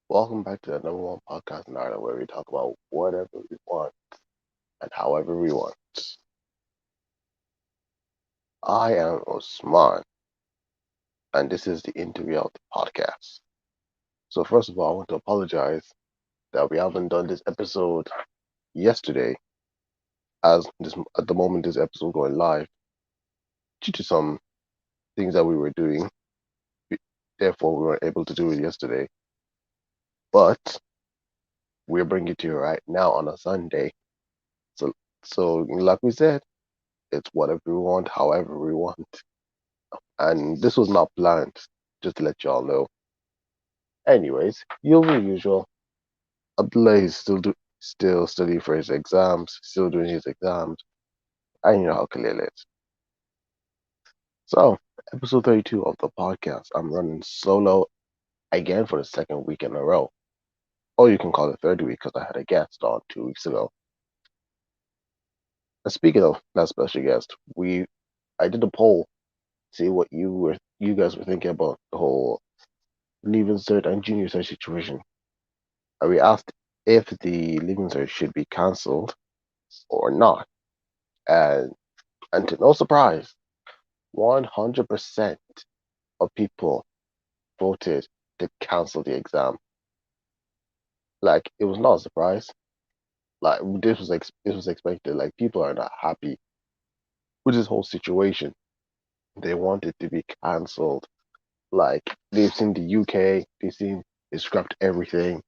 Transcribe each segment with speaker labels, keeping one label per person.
Speaker 1: Welcome back to the number one podcast in Ireland where we talk about whatever we want and however we want. I am Usman, and this is the interview of the podcast. So, first of all, I want to apologize that we haven't done this episode yesterday, as this at the moment this episode going live, due to some things that we were doing. Therefore, we weren't able to do it yesterday. But we're bringing it to you right now on a Sunday. So, like we said, it's whatever we want, however we want. And this was not planned, just to let y'all know. Anyways, usual usual. Abdullahi is still studying for his exams, still doing his exams. And you know how Khalil is. So, episode 32 of the podcast. I'm running solo again for the second week in a row. Or you can call it third week because I had a guest on 2 weeks ago. And speaking of that special guest, I did a poll, see what you guys were thinking about the whole leaving cert and junior cert situation. And we asked if the leaving cert should be cancelled or not. And to no surprise, 100% of people voted to cancel the exam. Like it was not a surprise. Like this was expected. Like people are not happy with this whole situation. They want it to be cancelled. Like they've seen the UK, they've seen they scrapped everything,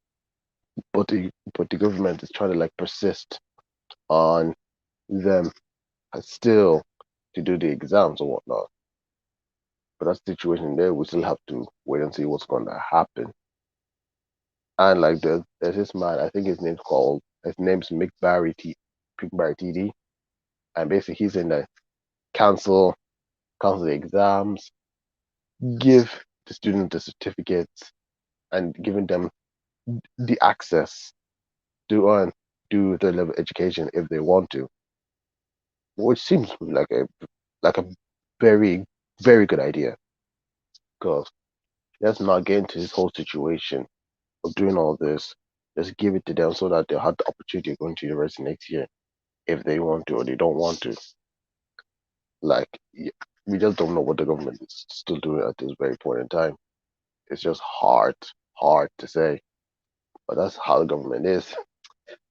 Speaker 1: but the government is trying to like persist on them still to do the exams or whatnot. But that situation there, we still have to wait and see what's going to happen. And like there's this man, I think his name's Mick Barry TD, and basically he's in the cancel cancel the exams, give the students the certificates, and giving them the access to do their level of education if they want to, which seems like a very very good idea because let's not get into this whole situation of doing all this. Just give it to them so that they'll have the opportunity of going to university next year if they want to or they don't want to. Like, we just don't know what the government is still doing at this very point in time. It's just hard to say. But that's how the government is.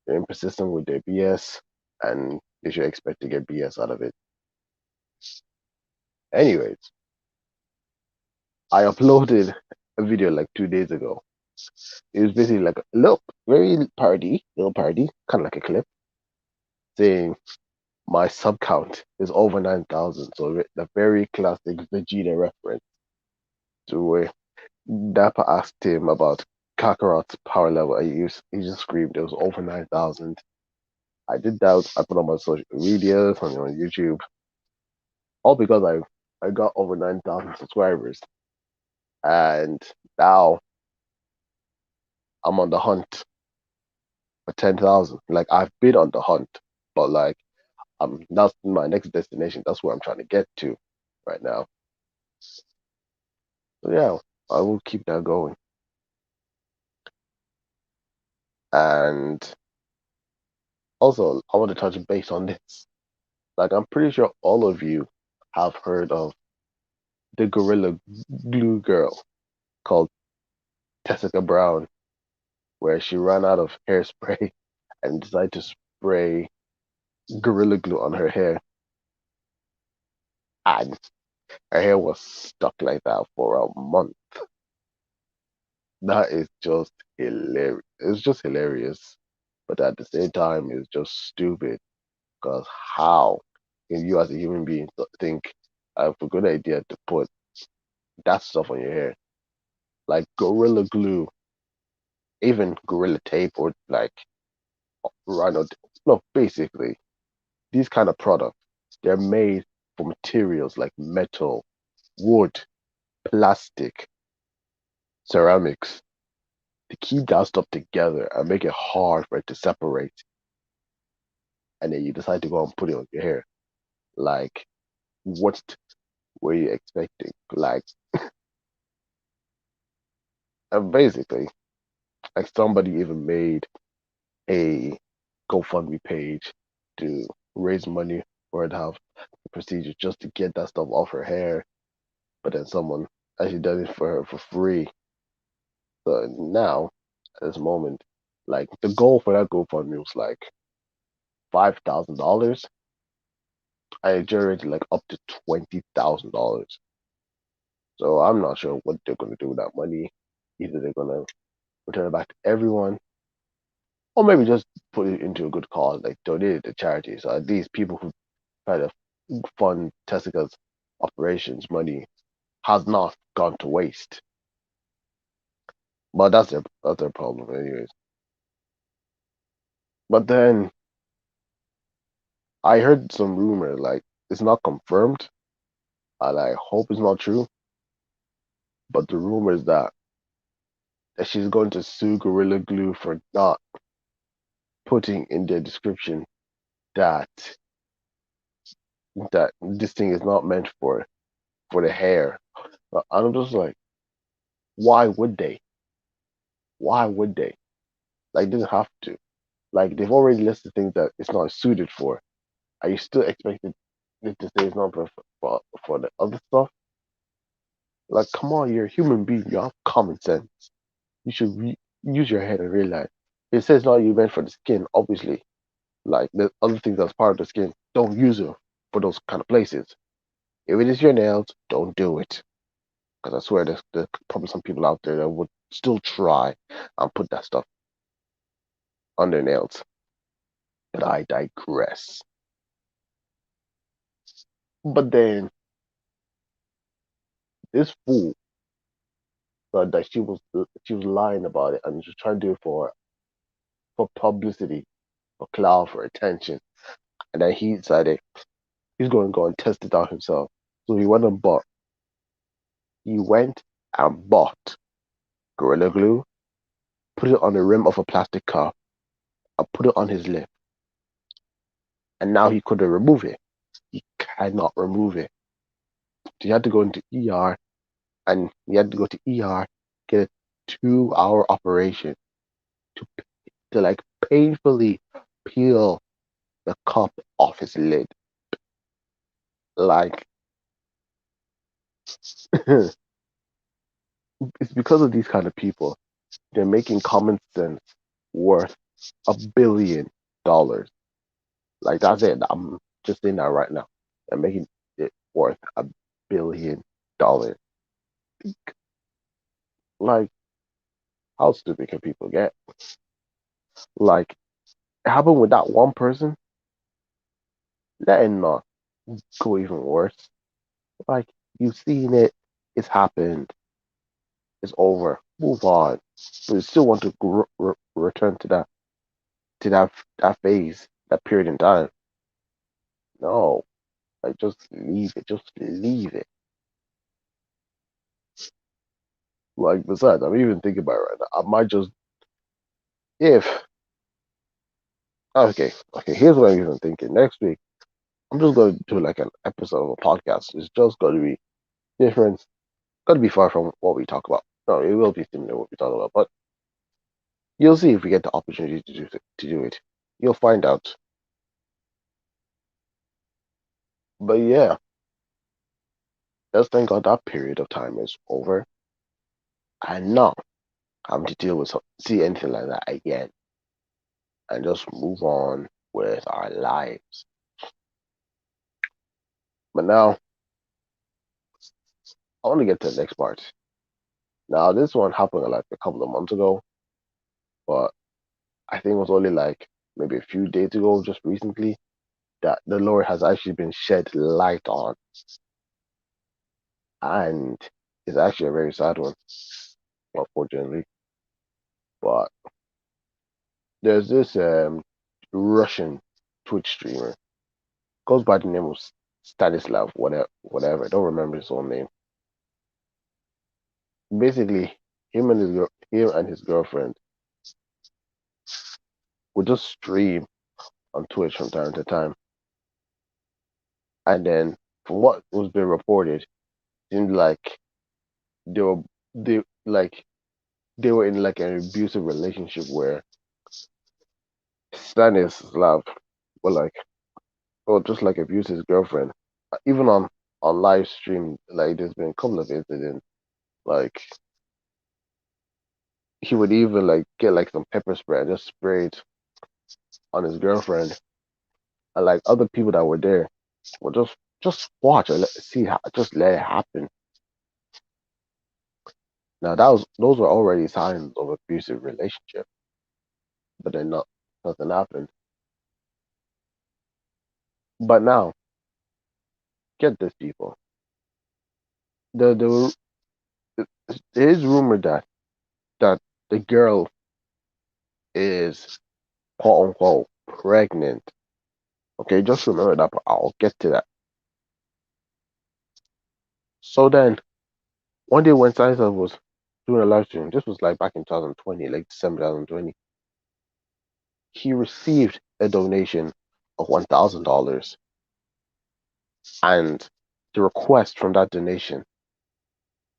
Speaker 1: They're persistent with their BS, and they should expect to get BS out of it. Anyways, I uploaded a video like 2 days ago. It was basically like a little parody, kind of like a clip, saying my sub count is over 9,000. So the very classic Vegeta reference to where Dapper asked him about Kakarot's power level, and he just screamed it was over 9,000. I did that. I put on my social medias on YouTube, all because I got over 9,000 subscribers, and now I'm on the hunt for 10,000. Like I've been on the hunt, but like that's my next destination. That's where I'm trying to get to right now. So yeah, I will keep that going. And also, I want to touch base on this. Like, I'm pretty sure all of you have heard of the Gorilla Glue girl called Tessica Brown, where she ran out of hairspray and decided to spray Gorilla Glue on her hair. And her hair was stuck like that for a month. That is just hilarious. It's just hilarious. But at the same time, it's just stupid. Because how can you as a human being think I have a good idea to put that stuff on your hair? Like Gorilla Glue, even Gorilla Tape or like Rhino. No, basically, these kind of products, they're made from materials like metal, wood, plastic, ceramics to keep that stuff together and make it hard for it to separate. And then you decide to go and put it on your hair. Like, what were you expecting? Like, and basically, Like somebody even made a GoFundMe page to raise money for her to have the procedure just to get that stuff off her hair. But then someone actually done it for her for free. So now, at this moment, like the goal for that GoFundMe was like $5,000. I generated like up to $20,000. So I'm not sure what they're gonna do with that money. Either they're gonna return it back to everyone, or maybe just put it into a good cause, like donate it to charity. So at least people who try to fund Tessica's operations money has not gone to waste. But that's their problem, anyways. But then I heard some rumor, like it's not confirmed, and I hope it's not true. But the rumor is that she's going to sue Gorilla Glue for not putting in their description that that this thing is not meant for the hair. But I'm just like, why would they? Why would they? Like, they didn't have to. Like, they've already listed things that it's not suited for. Are you still expecting it to say it's not for the other stuff? Like, come on, you're a human being. You have common sense. You should use your head and realize it says not you meant for the skin. Obviously, like the other things that's part of the skin, don't use it for those kind of places. If it is your nails, don't do it. Because I swear there's probably some people out there that would still try and put that stuff on their nails. But I digress. But then this fool thought that she was lying about it and just trying to do it for publicity, for clout, for attention. And then he decided he's going to go and test it out himself. So he went and bought Gorilla Glue, put it on the rim of a plastic cup, and put it on his lip. And now he couldn't remove it. He cannot remove it. So he had to go into ER, and he had to go to ER, get a 2-hour operation to to like painfully peel the cup off his lid. Like it's because of these kind of people. They're making common sense worth $1 billion. Like that's it. I'm just saying that right now. They're making it worth $1 billion. Like, how stupid can people get? Like, it happened with that one person. Let it not go even worse. Like, you've seen it. It's happened. It's over. Move on. But you still want to return to that phase, that period in time. No, like just leave it. Just leave it. Like besides, I'm even thinking about it right now. I might just if okay. Here's what I'm even thinking. Next week, I'm just going to do like an episode of a podcast. It's just going to be different. Going to be far from what we talk about. No, it will be similar to what we talk about, but you'll see if we get the opportunity to do it. You'll find out. But yeah, let's thank God that period of time is over. And not having to deal with see anything like that again, and just move on with our lives. But now I want to get to the next part. Now this one happened like a couple of months ago, but I think it was only like maybe a few days ago, just recently, that the Lord has actually been shed light on, and it's actually a very sad one, unfortunately. But there's this Russian Twitch streamer, goes by the name of Stanislav whatever. I don't remember his own name. Basically, him and his girlfriend would just stream on Twitch from time to time, and then from what was being reported, it seemed like they were they like they were in like an abusive relationship where Stanislav were like, or just like abused his girlfriend. Even on live stream, like there's been a couple of incidents. Like he would even like get like some pepper spray and just spray it on his girlfriend, and like other people that were there would just watch and see how, just let it happen. Now those were already signs of abusive relationship, but then nothing happened. But now, get this, people. The it is rumored that the girl is quote unquote pregnant. Okay, just remember that. But I'll get to that. So then, one day when Stanislav was doing a live stream, this was like back in 2020, like December 2020, he received a donation of $1,000, and the request from that donation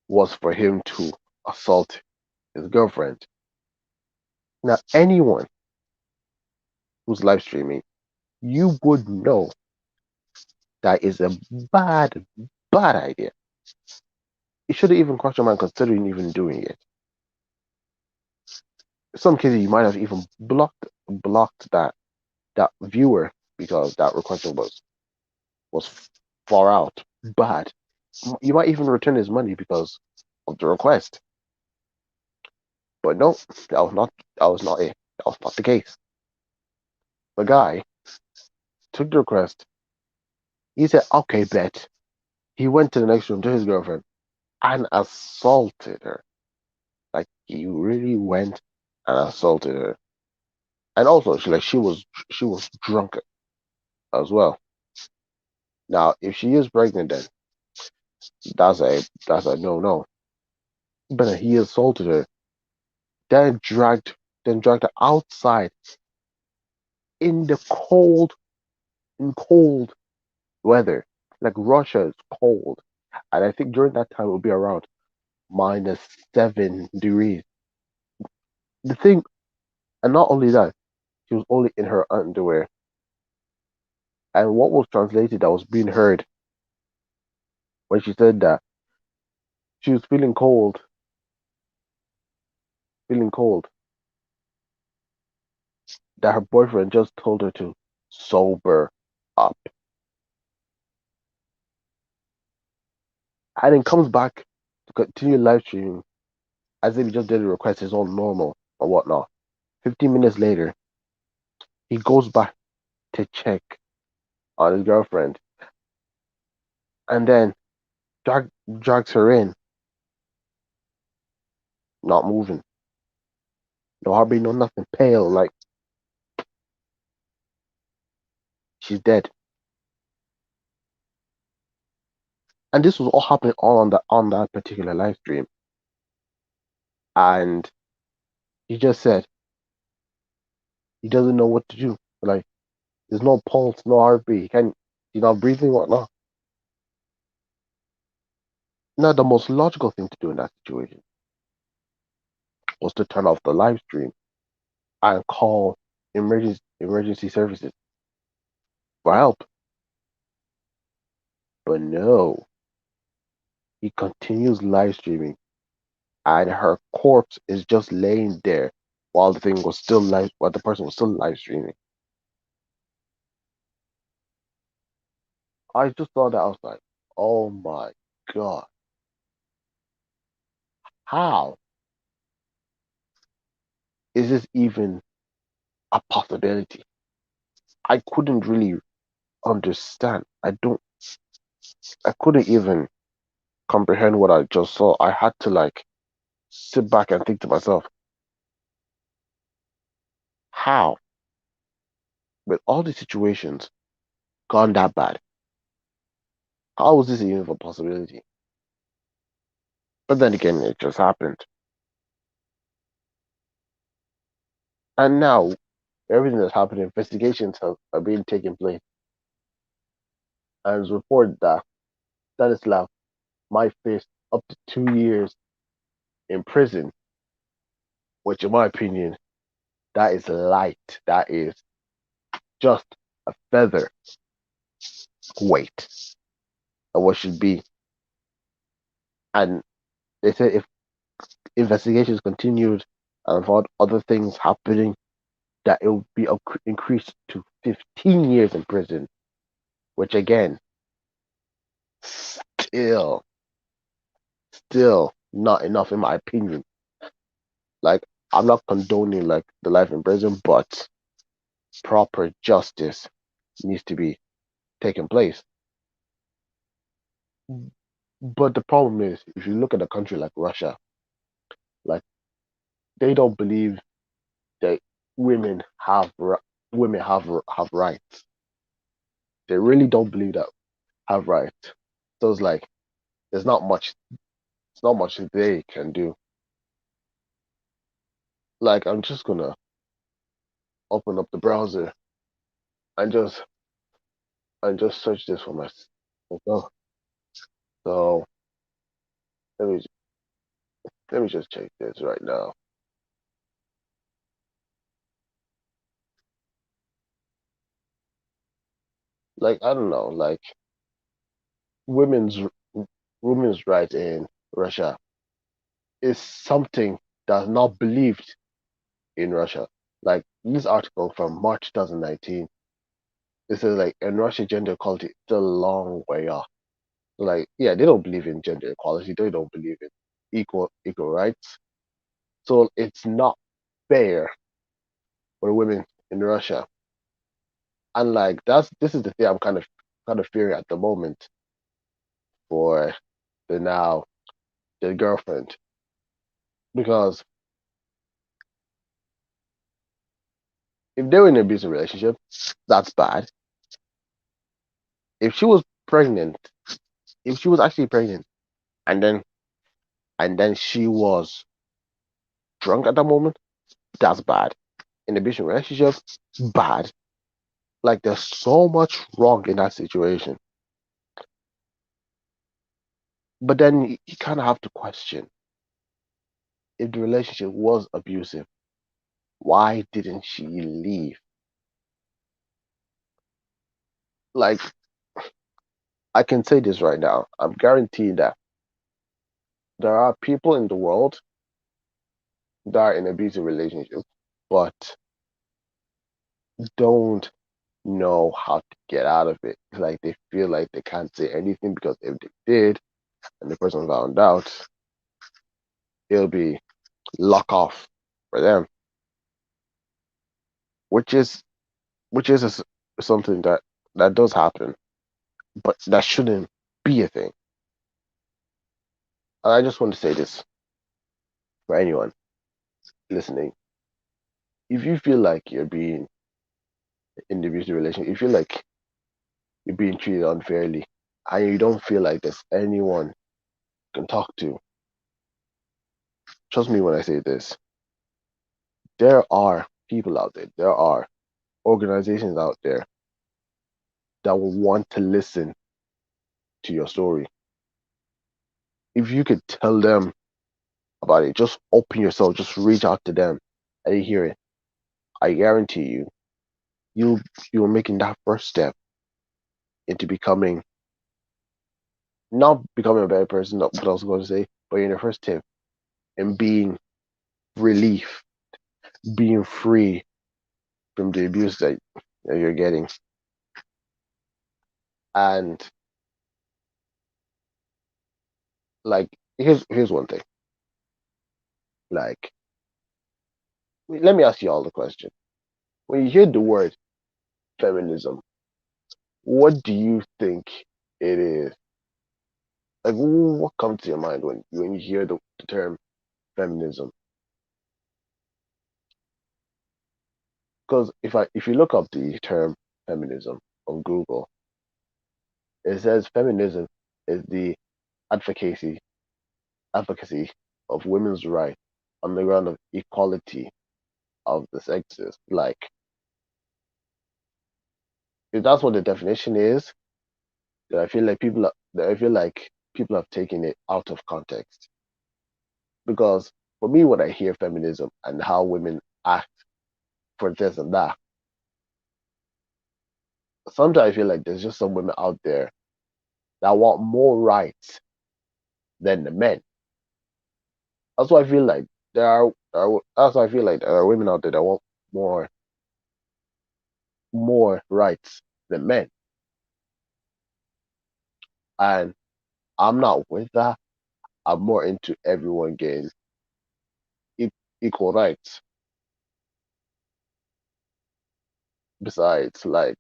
Speaker 1: was for him to assault his girlfriend. Now, anyone who's live streaming, you would know that is a bad, bad idea. You shouldn't even cross your mind considering even doing it. In some cases, you might have even blocked that viewer because that request was far out bad. You might even return his money because of the request. But no, that was not it. That was not the case. The guy took the request. He said, "Okay, bet." He went to the next room to his girlfriend and assaulted her. Like he really went and assaulted her. And also, she was drunk as well. Now, if she is pregnant, then that's a no no. But he assaulted her, then dragged her outside in the cold weather. Like Russia is cold, and I think during that time it will be around -7 degrees. The thing, and not only that, she was only in her underwear, and what was translated that was being heard when she said that she was feeling cold, that her boyfriend just told her to sober up, and then comes back to continue live streaming as if he just did a request, his own normal or whatnot. 15 minutes later, he goes back to check on his girlfriend, and then drags her in, not moving, no heartbeat, no nothing, pale, like she's dead. And this was all happening all on that particular live stream. And he just said he doesn't know what to do. Like there's no pulse, no heartbeat. He's not breathing, whatnot. Now the most logical thing to do in that situation was to turn off the live stream and call emergency services for help. But no, he continues live streaming, and her corpse is just laying there while the person was still live streaming. I just saw that. I was like, oh my god, how is this even a possibility? I couldn't really understand. I couldn't even comprehend what I just saw. I had to like sit back and think to myself, how, with all the situations gone that bad, how was this even a possibility? But then again, it just happened. And now, everything that's happening, investigations are being taken place. And it's reported that Stanislav might face up to 2 years in prison which in my opinion, that is light. That is just a feather weight of what should be. And they say if investigations continued and found other things happening, that it will be increased to 15 years in prison, which again, still, still not enough in my opinion. Like, I'm not condoning like the life in prison, but proper justice needs to be taking place. But the problem is, if you look at a country like Russia, like they don't believe that women have women have rights. They really don't believe that have rights. So it's like there's not much. It's not much they can do. Like I'm just gonna open up the browser and just search this for myself. So let me let me just check this right now. Like I don't know, like women's women's rights in Russia is something that's not believed in Russia. Like this article from March 2019, it says like in Russia gender equality is still a long way off. Like yeah, they don't believe in gender equality. They don't believe in equal rights. So it's not fair for women in Russia. And like this is the thing I'm kind of fearing at the moment for the now the girlfriend because if they're in an abusive relationship, that's bad. If she was pregnant, if she was actually pregnant, and then she was drunk at that moment, that's bad. In an abusive relationship, bad. Like there's so much wrong in that situation. But then you kind of have to question if the relationship was abusive, why didn't she leave? Like I can say this right now. I'm guaranteed that there are people in the world that are in abusive relationships, but don't know how to get out of it. Like they feel like they can't say anything because if they did and the person found out, it'll be lock off for them, which is something that does happen, but that shouldn't be a thing. And I just want to say this for anyone listening: if you feel like you're being in the abusive relationship, if you feel like you're being treated unfairly, and you don't feel like there's anyone you can talk to, trust me when I say this, there are people out there, there are organizations out there that will want to listen to your story. If you could tell them about it, just open yourself, just reach out to them and you hear it. I guarantee you, you you're making that first step into becoming not becoming a better person, not what I was going to say, but in the first step in being relief, being free from the abuse that you're getting. And like here's one thing. Like let me ask you all the question. When you hear the word feminism, what do you think it is? Like what comes to your mind when you hear the term feminism? Because if you look up the term feminism on Google, it says feminism is the advocacy advocacy of women's rights on the ground of equality of the sexes. Like if that's what the definition is, then I feel like people have taken it out of context because for me, when I hear feminism and how women act for this and that, sometimes I feel like there's just some women out there that want more rights than the men. That's why I feel like that's why I feel like there are women out there that want more more rights than men. And I'm not with that. I'm more into everyone getting e- equal rights. Besides, like,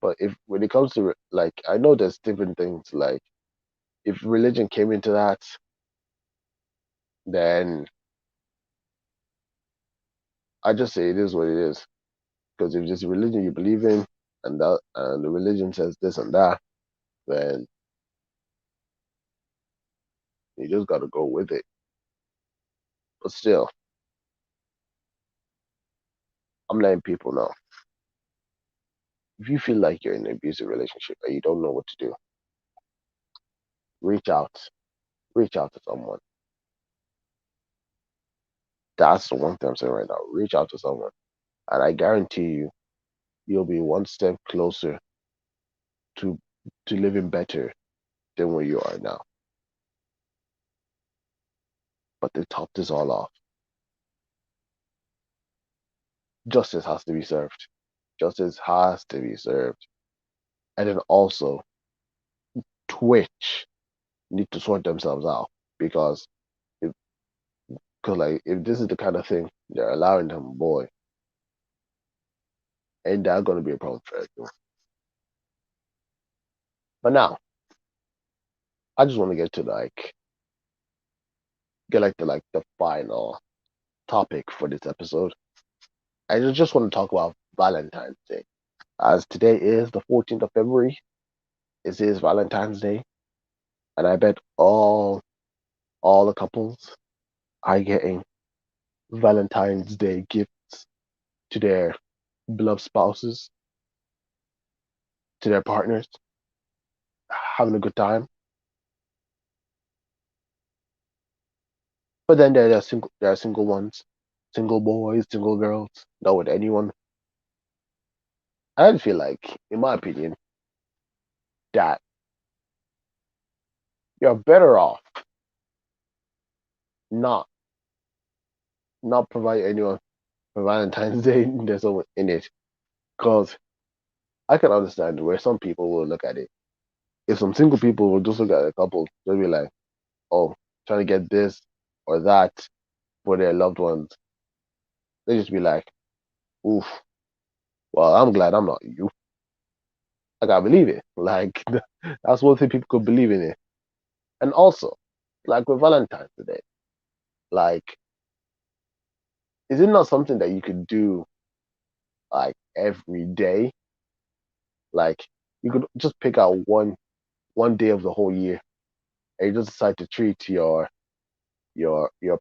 Speaker 1: but if when it comes to like, I know there's different things. Like, if religion came into that, then I just say it is what it is. Because if it's a religion you believe in, and the religion says this and that, then you just got to go with it. But still, I'm letting people know if you feel like you're in an abusive relationship and you don't know what to do, reach out, reach out to someone. That's the one thing I'm saying right now. Reach out to someone, and I guarantee you, you'll be one step closer to living better than where you are now. But to top this all off, justice has to be served. Justice has to be served. And then also, Twitch need to sort themselves out because if, cause like if this is the kind of thing they're allowing them, boy, ain't that gonna be a problem for everyone? But now, I just want to get to the final topic for this episode. I just want to talk about Valentine's Day, as today is the 14th of February. It is Valentine's Day, and I bet all the couples are getting Valentine's Day gifts to their beloved spouses, to their partners, having a good time. But then there are single ones, single boys, single girls, not with anyone. I feel like, in my opinion, that you're better off not not provide anyone for Valentine's Day. There's someone in it, because I can understand where some people will look at it. If some single people will just look at a couple, they'll be like, "Oh, trying to get this or that for their loved ones." They just be like, "Oof, well, I'm glad I'm not you." I gotta believe it. Like that's one thing people could believe in it. And also, like with Valentine's Day, like, is it not something that you could do like every day? Like, you could just pick out one day of the whole year, and you just decide to treat your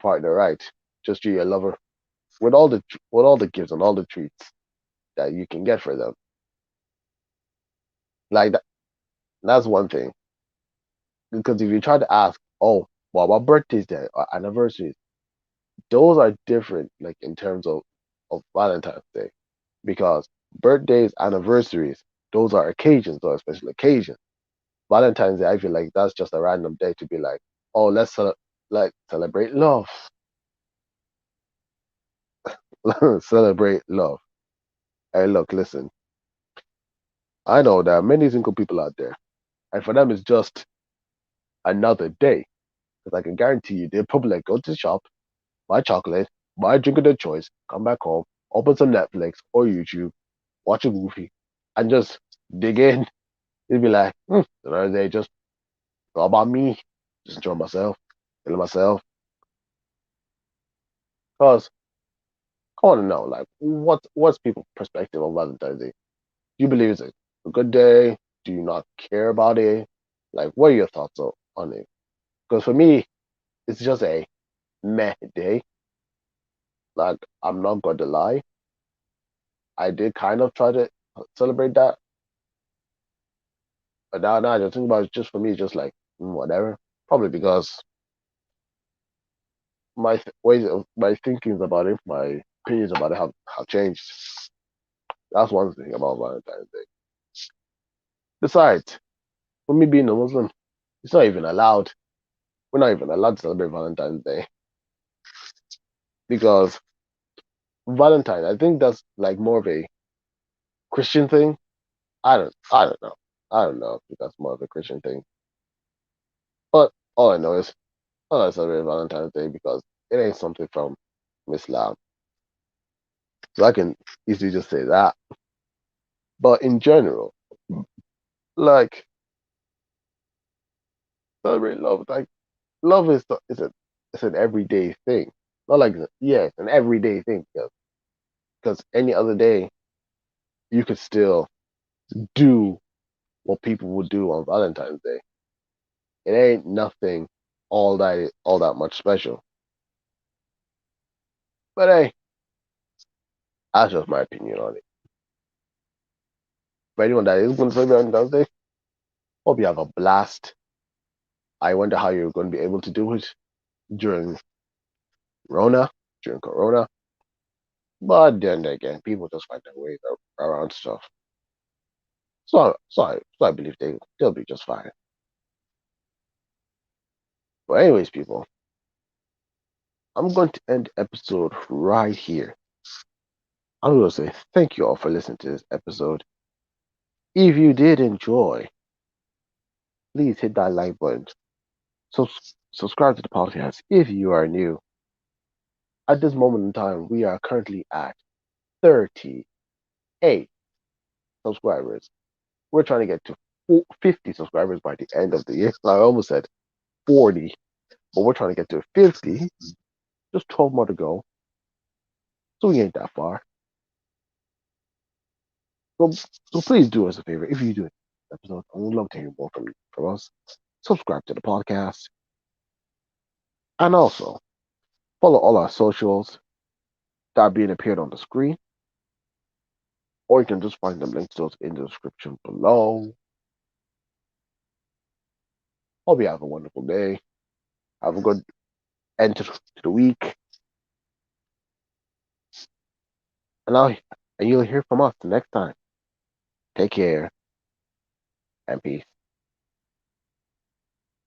Speaker 1: partner right. Just treat your lover with all the gifts and all the treats that you can get for them. Like that's one thing. Because if you try to ask, oh, what about birthdays then or anniversaries? Those are different, like in terms of Valentine's Day, because birthdays, anniversaries, those are occasions, those are special occasions. Valentine's Day, I feel like that's just a random day to be like, oh, like celebrate love, celebrate love. Hey, look, listen, I know there are many single people out there, and for them it's just another day. Because I can guarantee you, they'll probably like go to the shop, buy chocolate, buy a drink of their choice, come back home, open some Netflix or YouTube, watch a movie, and just dig in. They'd be like, another day, just all about me, just enjoy myself, feeling myself. Because I want to know, like, what's people's perspective on Valentine's Day? Do you believe it's a good day? Do you not care about it? Like, what are your thoughts on it? Because for me, it's just a meh day. Like, I'm not going to lie. I did kind of try to celebrate that, but now I just think about it. Just for me, it's just like whatever. Probably because ways of my thinkings about it, my opinions about it have changed. That's one thing about Valentine's Day. Besides, for me being a Muslim, it's not even allowed. We're not even allowed to celebrate Valentine's Day because Valentine, I think that's like more of a Christian thing. I don't know. I don't know if that's more of a Christian thing. But all I know is I celebrate Valentine's Day because it ain't something from Islam. So I can easily just say that. But in general, like celebrate love. Like love is an everyday thing. Not like yeah, it's an everyday thing because any other day you could still do what people would do on Valentine's Day. It ain't nothing all that much special. But hey, that's just my opinion on it. For anyone that is going to celebrate on Valentine's Day, hope you have a blast. I wonder how you're going to be able to do it during Rona, during Corona. But then again, people just find their ways around stuff. So I believe they'll be just fine. But anyways, people, I'm going to end the episode right here. I'm going to say thank you all for listening to this episode. If you did enjoy, please hit that like button. So subscribe to the podcast if you are new. At this moment in time, we are currently at 38 subscribers. We're trying to get to 50 subscribers by the end of the year. I almost said 40, but we're trying to get to 50. Just 12 more to go. So we ain't that far. So, so please do us a favor. If you do episode, I would love to hear more from us. Subscribe to the podcast. And also follow all our socials that are being appeared on the screen. Or you can just find them links to us in the description below. Hope you have a wonderful day. Have a good end to the week. And you'll hear from us the next time. Take care and peace.